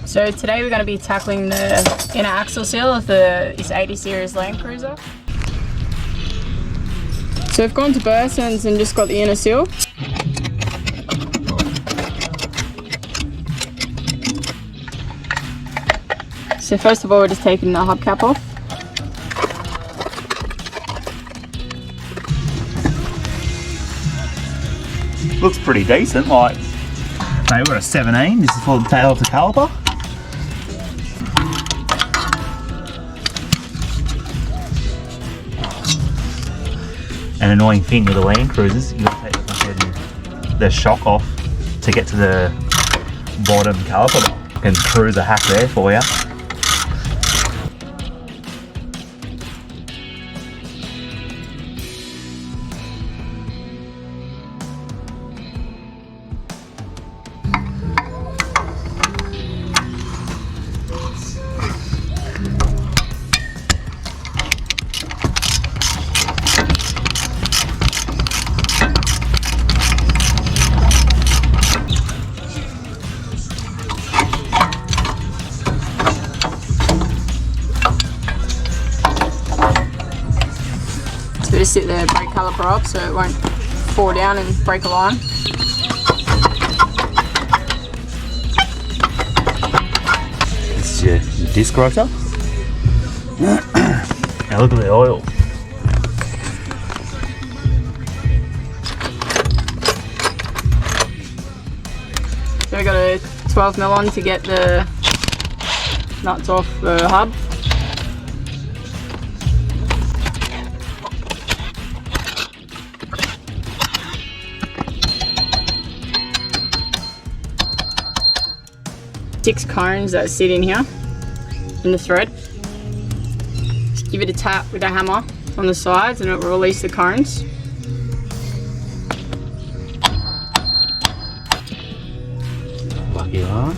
So today we're going to be tackling the inner axle seal of this 80 series Landcruiser. So we've gone to Burson's and just got the inner seal. So first of all, we're just taking the hubcap off. Looks pretty decent, like, mate, we've got a 17, this is for the tail of the caliper. An annoying thing with the Landcruisers, you've got to take the shock off to get to the bottom caliper. I can cruise a hack there for you. So we just sit the brake caliper up so it won't fall down and break a line. This is your disc rotor. Now look at the oil. So we got a 12mm on to get the nuts off the hub. Six cones that sit in here in the thread. Just give it a tap with a hammer on the sides and it will release the cones. Lucky you are.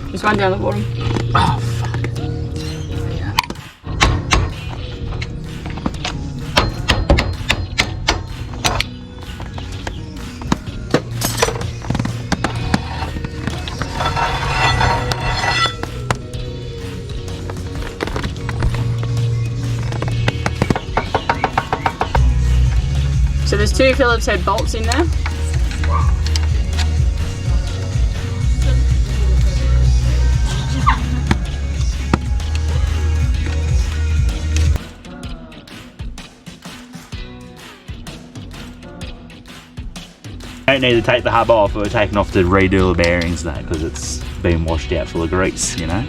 Just one down the bottom. Oh fuck. Yeah. So there's two Phillips head bolts in there. Don't need to take the hub off, we're taking off to redo the bearings now because it's been washed out full of grease, you know.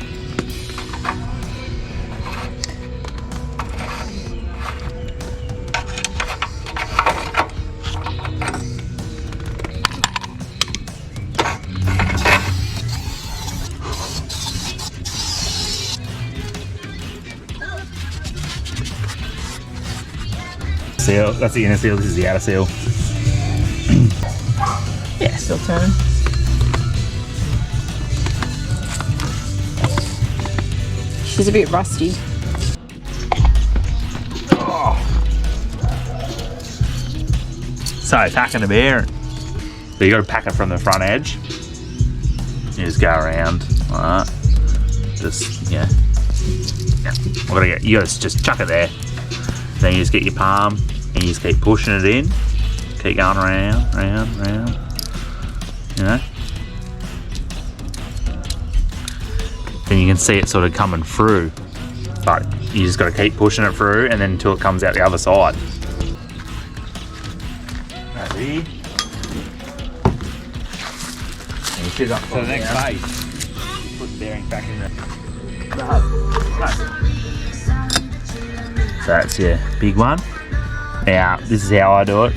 Seal, that's the inner seal, this is the outer seal. Yeah, still turning. She's a bit rusty. Oh. So packing the bearing. So you got to pack it from the front edge. You just go around like that. Just yeah. You got to just chuck it there. Then you just get your palm and you just keep pushing it in. Keep going round, round. You know? Then you can see it sort of coming through. But you just got to keep pushing it through and then until it comes out the other side. Ready? And you sit up to the next phase. You put the bearing back in the hub. So that's your big one. Now, this is how I do it.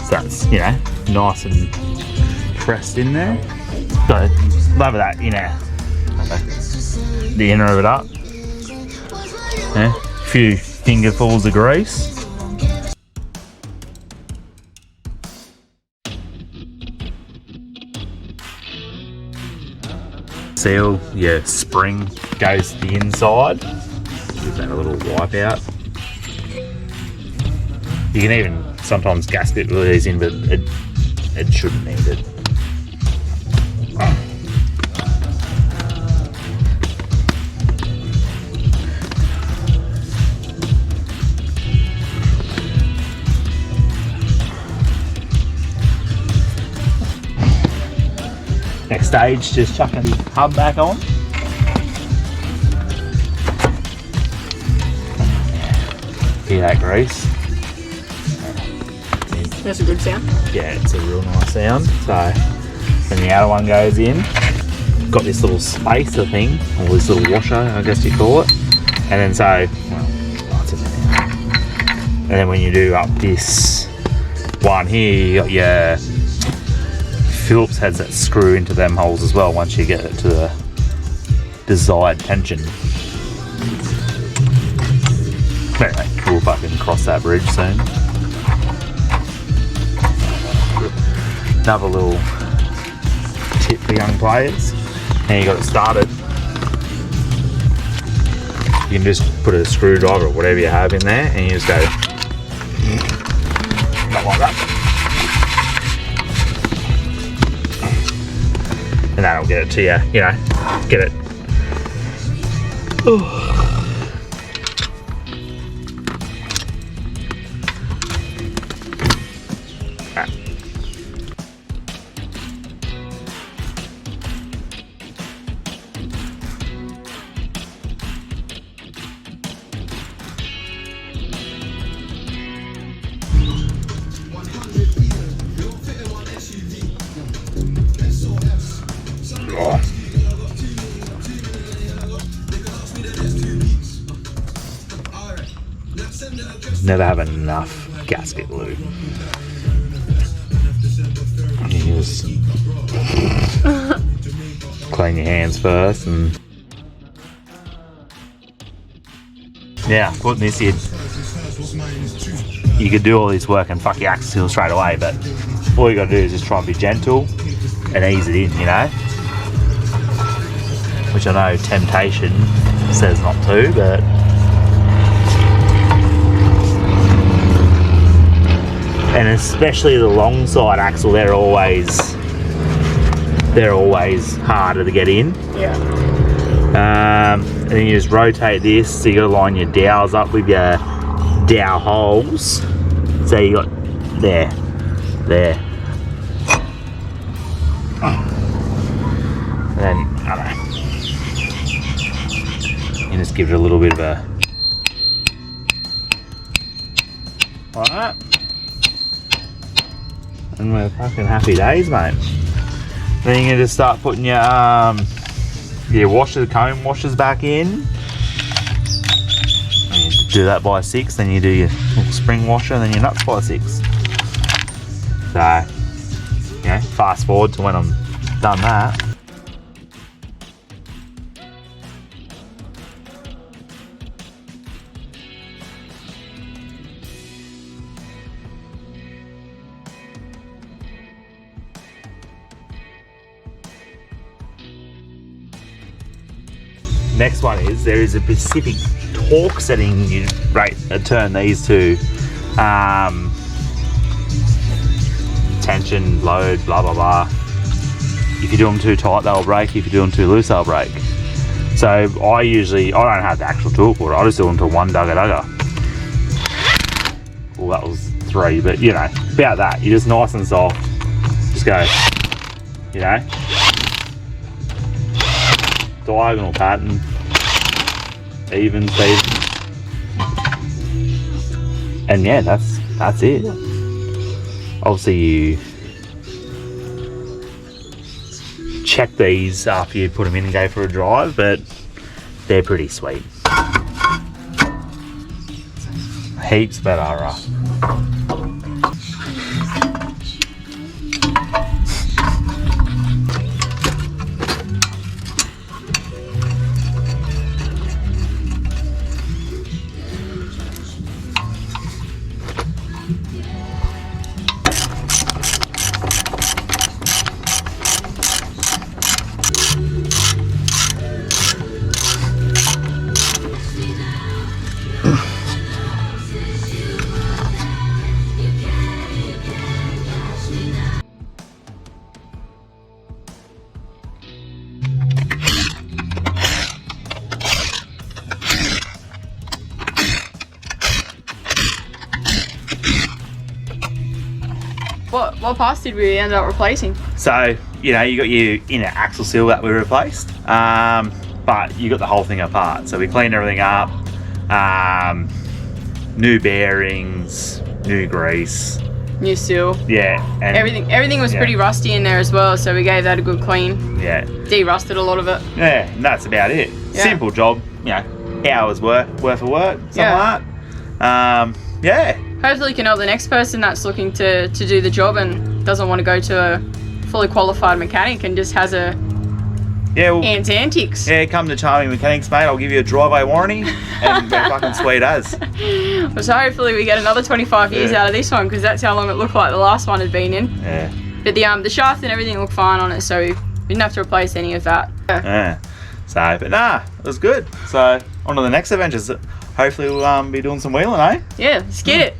So that's, you know, nice and pressed in there. So, love that inner, the inner of it up. Yeah, a few fingerfuls of grease. Seal, your spring goes to the inside. Give that a little wipe out. You can even sometimes gasket these in, but it shouldn't need it. Next stage, just chucking the hub back on. Hear that grease? That's a good sound. Yeah, it's a real nice sound. So when the outer one goes in, got this little spacer thing, or this little washer, I guess you call it. And then so, well, it's in there now. And then when you do up this one here, you got your Phillips heads that screw into them holes as well once you get it to the desired tension. Anyway, we'll fucking cross that bridge soon. Another little tip for young players. Now you got it started. You can just put a screwdriver or whatever you have in there and you just go like that. And that'll get it to you, you know, get it. Ooh. Never have enough gasket lube. You just clean your hands first and yeah, putting this in. You could do all this work and fuck your Axel straight away, but all you gotta do is just try and be gentle and ease it in, you know? Which I know temptation says not to, but and especially the long side axle, they're always harder to get in. Yeah. And then you just rotate this, so you got to line your dowels up with your dowel holes. So you got there. And then I don't know. You just give it a little bit of a. Alright. And we're fucking happy days, mate. Then you can just start putting your comb washers back in. And you do that by 6, then you do your little spring washer, and then your nuts by 6. So, you know, fast forward to when I'm done that. Next one is there is a specific torque setting you turn these to. Tension, load, blah blah blah. If you do them too tight, they'll break. If you do them too loose, they'll break. So I don't have the actual tool for it. I just do them to 1 dugga. Well, that was 3, but you know, about that. You're just nice and soft. Just go, you know. Diagonal pattern, even speed, and yeah, that's it. Obviously, you check these after you put them in and go for a drive, but they're pretty sweet. Heaps better. What parts did we end up replacing? So, you know, you got your inner axle seal that we replaced, but you got the whole thing apart. So we cleaned everything up, new bearings, new grease. New seal. Yeah. And Everything was pretty rusty in there as well, so we gave that a good clean. Yeah. De-rusted a lot of it. Yeah, and that's about it. Yeah. Simple job, you know, hours worth of work, something like that. Yeah. Hopefully, you can help the next person that's looking to do the job and doesn't want to go to a fully qualified mechanic and just has a ants antics. Yeah, come to Charming Mechanics, mate. I'll give you a driveway warranty, and we're fucking sweet as. So hopefully we get another 25 years out of this one, because that's how long it looked like the last one had been in. Yeah. But the shaft and everything looked fine on it, so we didn't have to replace any of that. Yeah. So, but nah, it was good. So on to the next adventures. Hopefully we'll be doing some wheeling, eh? Yeah, let's get it.